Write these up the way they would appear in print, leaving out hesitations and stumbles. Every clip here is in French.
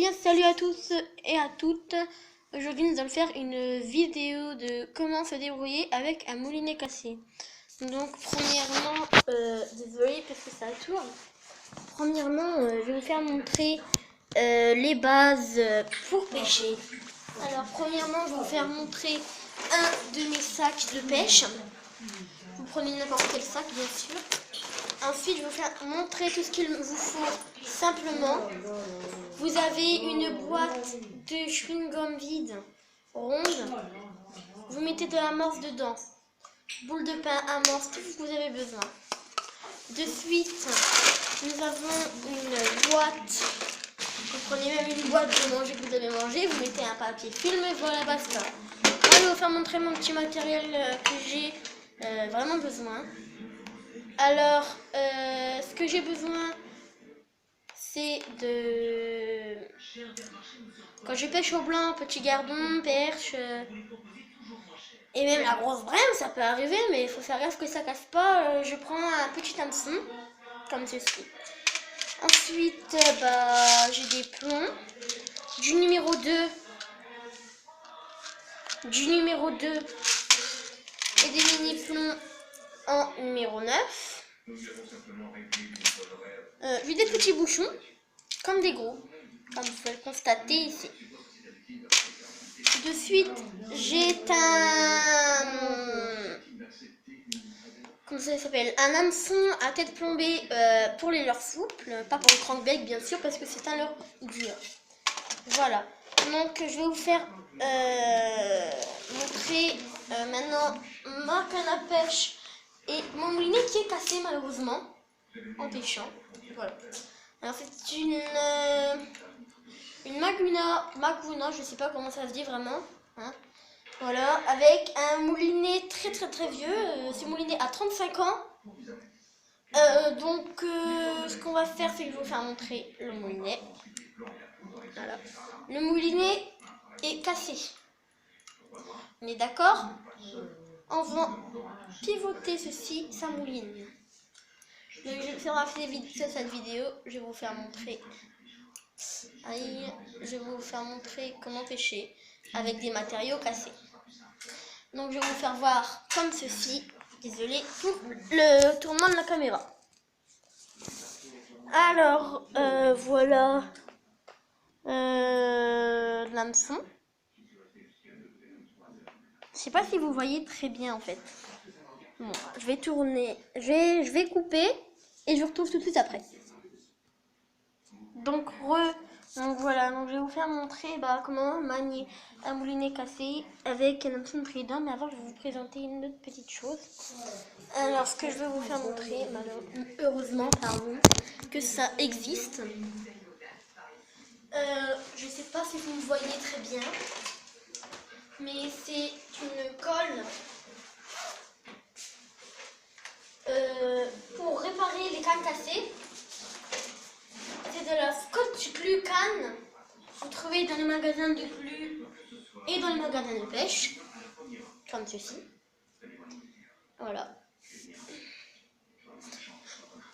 bien, salut à tous et à toutes. Aujourd'hui, nous allons faire une vidéo de comment se débrouiller avec un moulinet cassé. Donc, premièrement, désolé parce que ça tourne. Premièrement, je vais vous faire montrer les bases pour pêcher. Alors, premièrement, je vais vous faire montrer un de mes sacs de pêche. Vous prenez n'importe quel sac, bien sûr. Ensuite, je vais vous faire montrer tout ce qu'il vous faut simplement. Vous avez une boîte de chewing-gum vide, ronde. Vous mettez de l'amorce dedans. Boule de pain, amorce, tout ce que vous avez besoin. De suite, nous avons une boîte. Vous prenez même une boîte de manger que vous avez mangé. Vous mettez un papier film et voilà, basta. Moi, je vais vous faire montrer mon petit matériel que j'ai vraiment besoin. Alors, ce que j'ai besoin, c'est de... Quand je pêche au blanc, petit gardon, perche, et même la grosse brème, ça peut arriver, mais il faut faire gaffe que ça casse pas. Je prends un petit hameçon, comme ceci. Ensuite, j'ai des plombs, du numéro 2, et des mini-plombs en numéro 9. J'ai des petits bouchons, comme des gros, comme vous pouvez le constater ici. De suite, j'ai comment ça s'appelle, un hameçon à tête plombée pour les leurres souples, pas pour le crankbait bien sûr, parce que c'est un leurre dur. Voilà. Donc je vais vous faire montrer maintenant ma canne à pêche et mon moulinet qui est cassé malheureusement en pêchant. Voilà. Alors c'est une Maguna, je sais pas comment ça se dit vraiment. Hein. Voilà, avec un moulinet très vieux. Ce moulinet a 35 ans. Ce qu'on va faire, c'est que je vais vous faire montrer le moulinet. Voilà. Le moulinet est cassé. On est d'accord? On va pivoter ceci, ça mouline. Donc, je vais faire cette vidéo, je vais vous faire montrer. Je vais vous faire montrer comment pêcher avec des matériaux cassés. Donc je vais vous faire voir comme ceci. Désolé pour le tournement de la caméra. Alors voilà l'hameçon. Je sais pas si vous voyez très bien en fait. Bon, je vais tourner, je vais couper et je vous retrouve tout de suite après. Donc voilà, donc je vais vous faire montrer comment manier un moulinet cassé avec un hameçon trident. Mais avant, je vais vous présenter une autre petite chose. Alors, ce que je vais vous faire montrer, heureusement, que ça existe. Je sais pas si vous me voyez très bien, mais c'est une colle pour réparer les cannes cassées. C'est de la Scotch Glue Can. Vous trouvez dans les magasins de glue et dans les magasins de pêche, comme ceci. Voilà.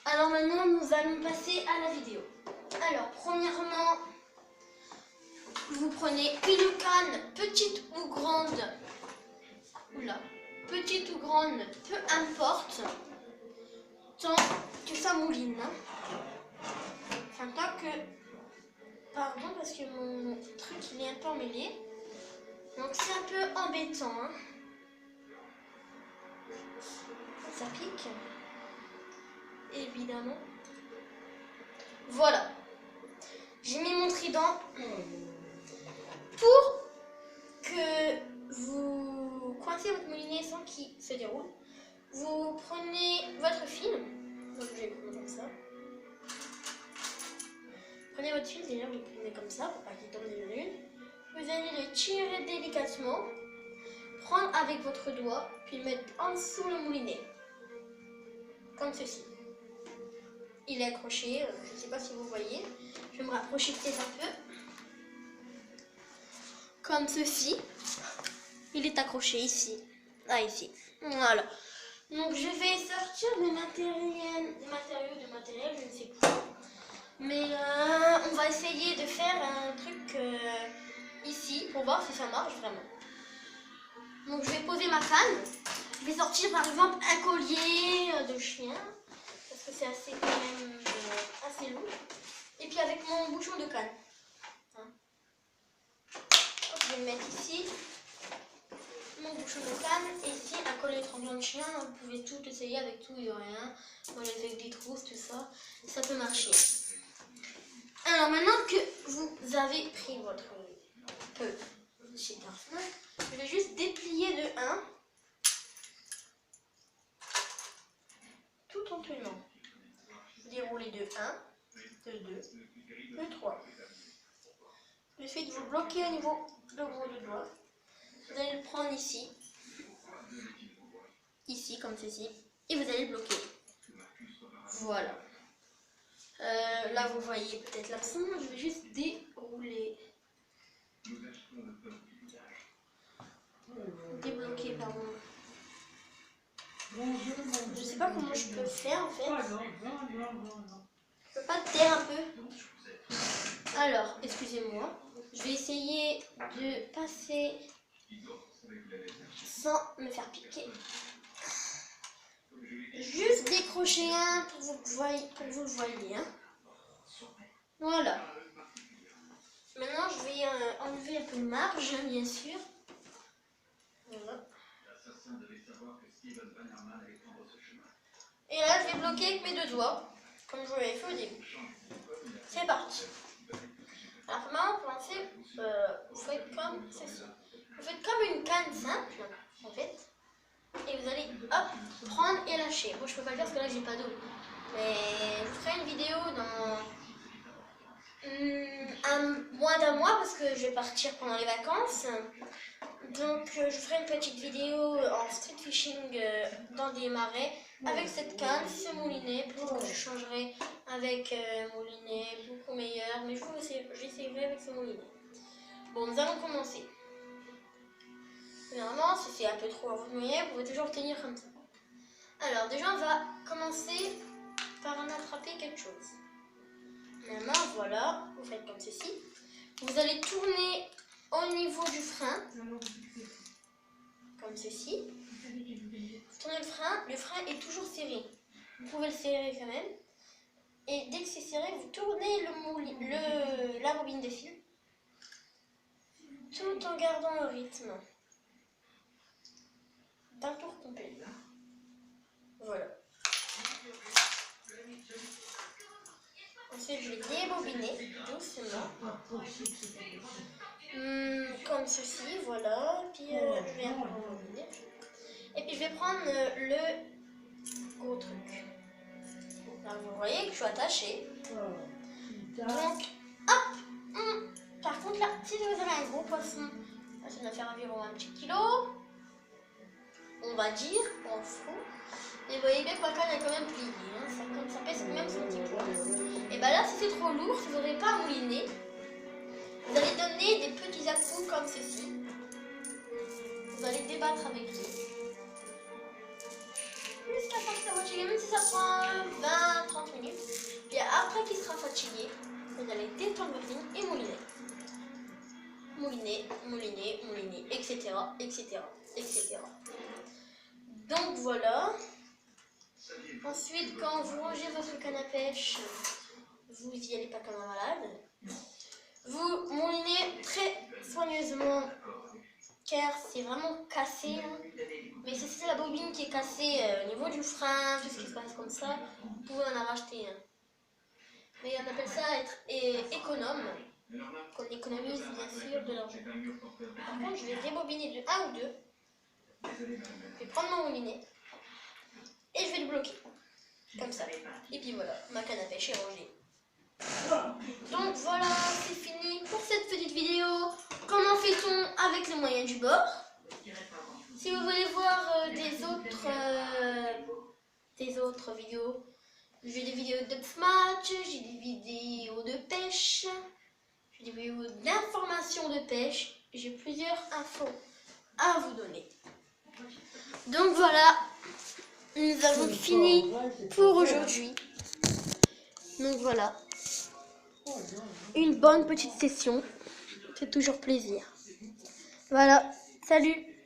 Alors maintenant, nous allons passer à la vidéo. Alors, premièrement, vous prenez une canne, petite ou grande. Oula, petite ou grande, peu importe, tant que ça mouline. Enfin, tant que... Pardon, parce que mon truc, il est un peu emmêlé. Donc, c'est un peu embêtant. Hein. Ça pique. Évidemment. Voilà. J'ai mis mon trident pour que vous coincez votre moulinet sans qu'il se déroule. Vous prenez votre fil. Donc, je vais prendre comme ça. Prenez votre fil, déjà vous le prenez comme ça pour pas qu'il tombe d'une lune. Vous allez le tirer délicatement, prendre avec votre doigt, puis le mettre en dessous le moulinet. Comme ceci. Il est accroché, je ne sais pas si vous voyez. Je vais me rapprocher peut-être un peu. Comme ceci. Il est accroché ici. Ah, ici. Voilà. Donc je vais sortir des matériaux, je ne sais pas. Mais on va essayer de faire un pour voir si ça marche vraiment. Donc je vais poser ma canne. Je vais sortir par exemple un collier de chien parce que c'est assez quand même assez lourd. Et puis avec mon bouchon de canne. Hein. Je vais le mettre ici. Mon bouchon de canne et ici un collier tremblant de chien. Vous pouvez tout essayer avec tout et rien. Moi avec des trousses, tout ça. Ça peut marcher. Alors maintenant que vous avez pris votre peu chez Darfman, je vais juste déplier de 1 tout en tenant. Dérouler de 1, de 2, de 3. Ensuite, vous bloquez au niveau de vos doigts. Vous allez le prendre ici, ici comme ceci, et vous allez le bloquer. Voilà. Là, vous voyez peut-être l'absent, je vais juste dérouler. Débloquer, pardon. Je sais pas comment je peux faire en fait. Je peux pas taire un peu. Alors, excusez-moi. Je vais essayer de passer sans me faire piquer. Juste décrocher un pour que vous le voyez. Hein. Voilà. Maintenant, je vais enlever un peu de marge, bien sûr. Voilà. Et là, je vais bloquer avec mes deux doigts, comme je vous l'avais fait au début. C'est parti. Alors maintenant, pour lancer, vous faites comme ceci. Vous faites comme une canne simple, en fait. Et vous allez, hop, prendre et lâcher. Moi, je peux pas le faire parce que là, j'ai pas d'eau. Mais je vous ferai une vidéo dans moins d'un mois parce que je vais partir pendant les vacances. Donc, je ferai une petite vidéo en street fishing dans des marais avec cette canne, ce moulinet. Peut-être que je changerai avec un moulinet beaucoup meilleur, mais j'essaierai avec ce moulinet. Bon, nous allons commencer. Généralement, si c'est un peu trop à votre moyen, vous pouvez toujours tenir comme ça. Alors, déjà, on va commencer par en attraper quelque chose. La main, voilà, vous faites comme ceci. Vous allez tourner au niveau du frein, comme ceci. Vous tournez le frein est toujours serré. Vous pouvez le serrer quand même. Et dès que c'est serré, vous tournez la bobine de fil, tout en gardant le rythme d'un tour complet. Voilà. Ensuite, je vais débobiner doucement. Comme ceci, voilà. Puis, je vais rebobiner. Et puis, je vais prendre le gros truc. Alors, vous voyez que je suis attachée. Donc, hop. Par contre, là, si vous avez un gros poisson, ça doit faire environ un petit kilo. On va dire, on fout. Et vous voyez bien que ma canne est quand même pliée, hein. Ça pèse quand même son petit poids. Et bien là, si c'est trop lourd, si vous n'aurez pas mouliné, vous allez donner des petits à-coups comme ceci. Vous allez débattre avec lui. Jusqu'à ce qu'il soit fatigué, même si ça prend 20-30 minutes. Et après qu'il sera fatigué, vous allez détendre votre ligne et mouliner. Mouliner, etc., etc., etc. Donc voilà. Ensuite, quand vous rangez votre canne à pêche, vous n'y allez pas comme un malade. Vous moulinez très soigneusement car c'est vraiment cassé. Mais si c'est la bobine qui est cassée au niveau du frein, tout ce qui se passe comme ça, vous pouvez en racheter. Mais on appelle ça être économe. Qu'on économise bien sûr de l'argent. Par contre, je vais débobiner de 1 ou 2. Je vais prendre mon moulinet et je vais le bloquer. Comme ça. Et puis voilà, ma canne à pêche est rangée. Donc voilà, c'est fini pour cette petite vidéo. Comment fait-on avec les moyens du bord? Si vous voulez voir des autres vidéos, j'ai des vidéos de match, j'ai des vidéos de pêche, j'ai des vidéos d'information de pêche, j'ai plusieurs infos à vous donner. Donc voilà, nous avons fini pour aujourd'hui. Donc voilà, une bonne petite session, c'est toujours plaisir. Voilà, salut!